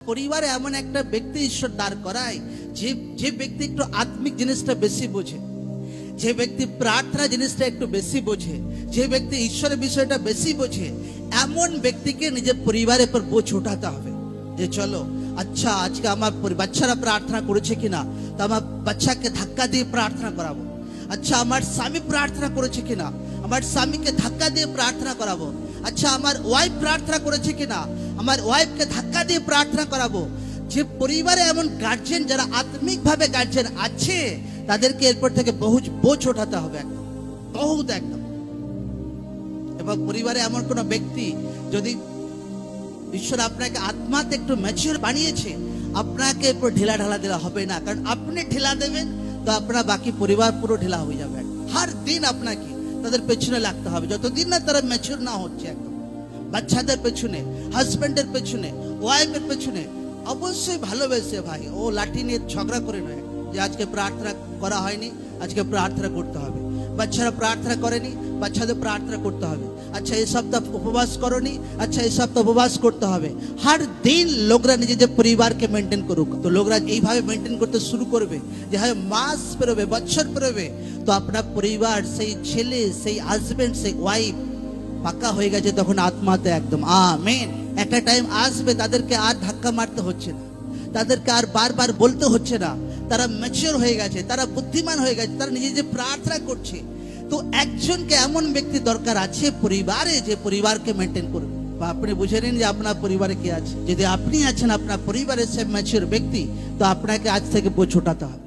পরিবারে এমন একটা ব্যক্তি ঈশ্বর দাঁড় করায় যে ব্যক্তি একটু আত্মিক জিনিসটা বেশি বোঝে, যে ব্যক্তি প্রার্থনা জিনিসটা একটু বেশি বোঝে, যে ব্যক্তি ঈশ্বরের বিষয়টা বেশি বোঝে, এমন ব্যক্তিকে নিজের পরিবারের উপর বোঝ উঠাতে হবে। যে চলো আচ্ছা আজকে আমার বাচ্চারা প্রার্থনা করেছে কিনা, তো আমার বাচ্চাকে ধাক্কা দিয়ে প্রার্থনা করাবো। আচ্ছা আমার স্বামী প্রার্থনা করেছে কিনা, আমার স্বামীকে ধাক্কা দিয়ে প্রার্থনা করাবো। আচ্ছা আমার ওয়াইফ প্রার্থনা করেছে কিনা, আমার ওয়াইফকে ধাক্কা দিয়ে প্রার্থনা করাবো। যে পরিবারে এমন গার্জেন যারা আত্মিক ভাবে গার্জেন আছে, তাদেরকে এরপর থেকে বহু বোঝ ওঠাতে হবে, একদম বহুত একদম। এবং পরিবারে এমন কোন ব্যক্তি, যদি ঈশ্বর আপনাকে আত্মাতে একটু ম্যাচিওর বানিয়েছে, আপনাকে এরপর ঢিলা ঢালা দেওয়া হবে না। কারণ আপনি ঢিলা দেবেন তো আপনার বাকি পরিবার পুরো ঢিলা হয়ে যাবে। হর দিন আপনাকে তাদের পেছনে লাগতে হবে, যতদিন না তারা ম্যাচিওর না হচ্ছে। একদম বাচ্চাদের পেছনে, হাজবেন্ডের পেছনে, ওয়াইফের পেছনে অবশ্যই ভালোবেসে, ভাই ও লাঠি নিয়ে ঝগড়া করে নয় যে আজকে প্রার্থনা করা হয়নি, আজকে প্রার্থনা করতে হবে। বাচ্চারা প্রার্থনা করেনি, বাচ্চাদের প্রার্থনা করতে হবে। আচ্ছা এই সপ্তাহ উপবাস করনি, আচ্ছা এই সপ্তাহ উপবাস করতে হবে। হর দিন লোকরা নিজেদের পরিবারকে মেনটেন করুক। তো লোকরা এইভাবে মেনটেন করতে শুরু করবে যে হয় মাস পেরোবে, বছর পেরোবে, তো আপনার পরিবার, সেই ছেলে, সেই হাজবেন্ড, সেই ওয়াইফ পাকা হয়ে গেছে তখন আত্মাতে একদম। আমেন। একটা টাইম আসবে তাদেরকে আর ধাক্কা মারতে হচ্ছে না, তাদেরকে আর বারবার বলতে হচ্ছে না। তারা ম্যাচিওর হয়ে গেছে, তারা বুদ্ধিমান হয়ে গেছে, তারা নিজে যে প্রার্থনা করছে। তো একজনকে এমন ব্যক্তি দরকার আছে পরিবারে, যে পরিবারকে মেনটেন করবে। বা আপনি বুঝে নিন যে আপনার পরিবারে কে আছে। যদি আপনি আছেন আপনার পরিবারের সে ম্যাচিওর ব্যক্তি, তো আপনাকে আজ থেকে বোঝ ওঠাতে হবে।